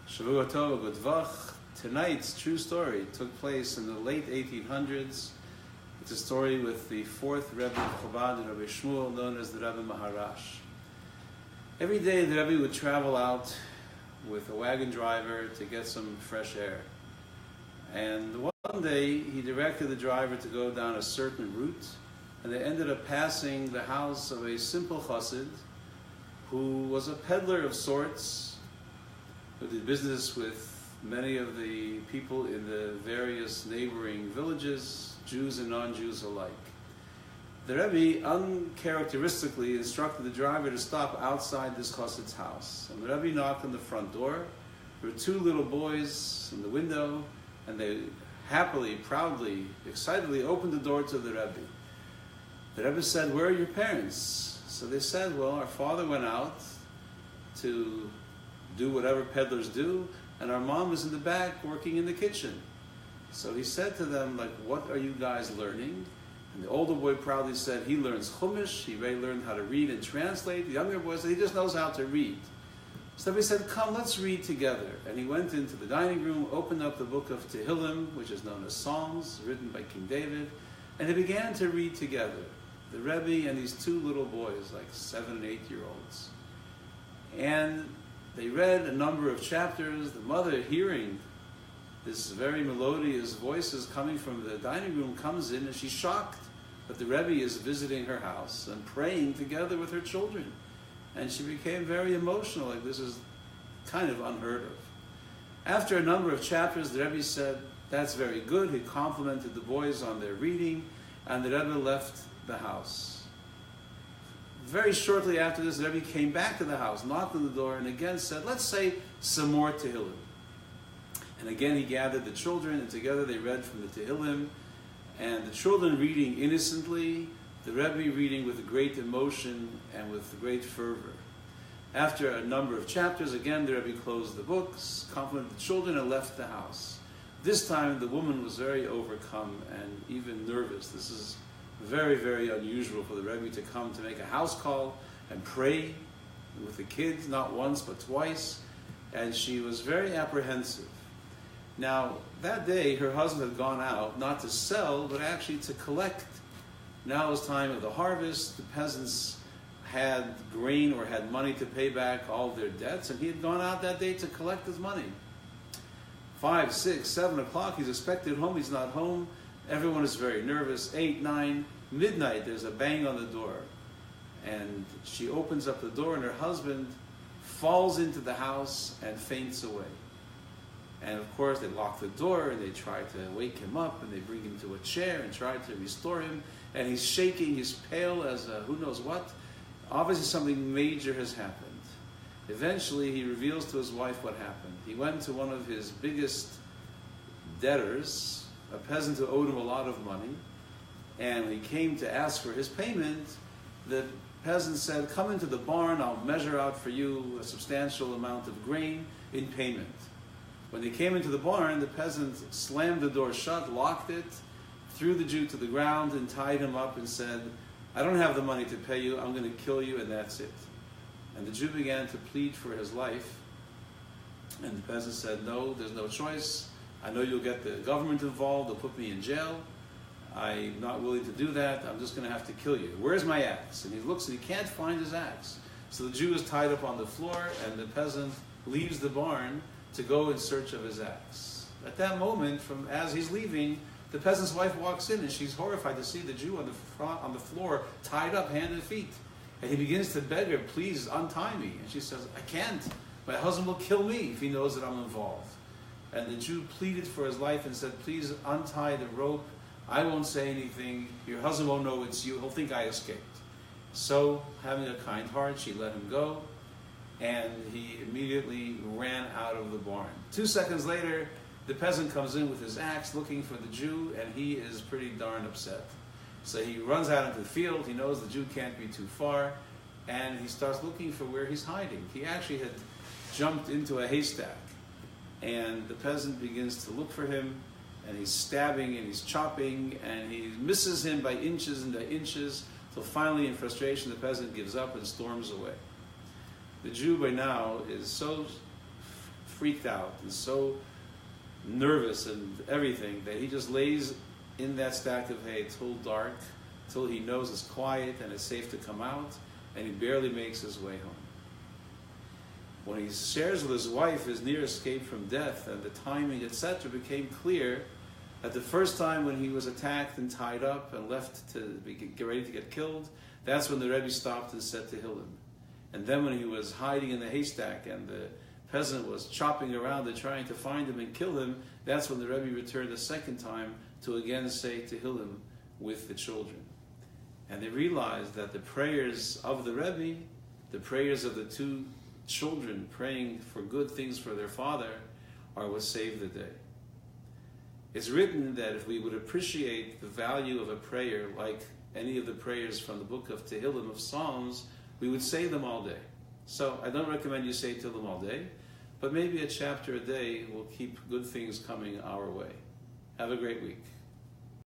Shavua Tov, Good Vach. Tonight's true story took place in the late 1800s. It's a story with the fourth Rebbe of Chabad, Rebbe Shmuel, known as the Rebbe maharash. Every day the Rebbe would travel out with a wagon driver to get some fresh air. And one day he directed the driver to go down a certain route, and they ended up passing the house of a simple chassid who was a peddler of sorts, who did business with many of the people in the various neighboring villages, Jews and non-Jews alike. The Rebbe uncharacteristically instructed the driver to stop outside this chassid's house. And the Rebbe knocked on the front door. There were two little boys in the window, and they happily, proudly, excitedly opened the door to the Rebbe. The Rebbe said, "Where are your parents?" So they said, "Well, our father went out to do whatever peddlers do, and our mom is in the back working in the kitchen." So he said to them, "What are you guys learning?" And the older boy proudly said he learns Chumash, he already learned how to read and translate. The younger boy said he just knows how to read. So he said, "Come, let's read together." And he went into the dining room, opened up the book of Tehillim, which is known as Psalms, written by King David, and they began to read together. The Rebbe and these two little boys, 7 and 8-year-olds. And they read a number of chapters. The mother, hearing this very melodious voices coming from the dining room, comes in and she's shocked that the Rebbe is visiting her house and praying together with her children. And she became very emotional, this is kind of unheard of. After a number of chapters, the Rebbe said, "That's very good." He complimented the boys on their reading, and the Rebbe left the house. Very shortly after this, the Rebbe came back to the house, knocked on the door, and again said, "Let's say some more Tehillim." And again he gathered the children, and together they read from the Tehillim, and the children reading innocently, the Rebbe reading with great emotion and with great fervor. After a number of chapters, again the Rebbe closed the books, complimented the children, and left the house. This time the woman was very overcome and even nervous. This is very, very unusual for the Rebbe to come to make a house call and pray with the kids, not once but twice, and she was very apprehensive. Now, that day her husband had gone out, not to sell, but actually to collect. Now it was time of the harvest. The peasants had grain or had money to pay back all their debts, and he had gone out that day to collect his money. 5, 6, 7 o'clock, he's expected home, he's not home. Everyone is very nervous. 8, 9, midnight, there's a bang on the door. And she opens up the door, and her husband falls into the house and faints away. And of course, they lock the door, and they try to wake him up, and they bring him to a chair and try to restore him. And he's shaking, he's pale as who knows what. Obviously something major has happened. Eventually, he reveals to his wife what happened. He went to one of his biggest debtors, a peasant who owed him a lot of money, and when he came to ask for his payment, the peasant said, "Come into the barn, I'll measure out for you a substantial amount of grain in payment." When they came into the barn, the peasant slammed the door shut, locked it, threw the Jew to the ground, and tied him up and said, "I don't have the money to pay you, I'm going to kill you, and that's it." And the Jew began to plead for his life, and the peasant said, "No, there's no choice. I know you'll get the government involved, they'll put me in jail. I'm not willing to do that, I'm just going to have to kill you. Where's my axe?" And he looks and he can't find his axe. So the Jew is tied up on the floor, and the peasant leaves the barn to go in search of his axe. At that moment, as he's leaving, the peasant's wife walks in, and she's horrified to see the Jew on the floor, tied up hand and feet. And he begins to beg her, "Please untie me." And she says, "I can't. My husband will kill me if he knows that I'm involved." And the Jew pleaded for his life and said, "Please untie the rope. I won't say anything. Your husband won't know it's you. He'll think I escaped." So, having a kind heart, she let him go, and he immediately ran out of the barn. 2 seconds later, the peasant comes in with his axe looking for the Jew, and he is pretty darn upset. So he runs out into the field. He knows the Jew can't be too far, and he starts looking for where he's hiding. He actually had jumped into a haystack. And the peasant begins to look for him, and he's stabbing and he's chopping, and he misses him by inches and by inches, till finally in frustration the peasant gives up and storms away. The Jew by now is so freaked out and so nervous and everything that he just lays in that stack of hay till dark, till he knows it's quiet and it's safe to come out, and he barely makes his way home. When he shares with his wife his near escape from death and the timing, etc., became clear that the first time when he was attacked and tied up and left to get ready to get killed, that's when the Rebbe stopped and said Tehillim. And then when he was hiding in the haystack and the peasant was chopping around and trying to find him and kill him, that's when the Rebbe returned a second time to again say Tehillim with the children. And they realized that the prayers of the Rebbe, the prayers of the two children praying for good things for their father, are what saved the day. It's written that if we would appreciate the value of a prayer like any of the prayers from the book of Tehillim, of Psalms, we would say them all day. So I don't recommend you say Tehillim all day, but maybe a chapter a day will keep good things coming our way. Have a great week.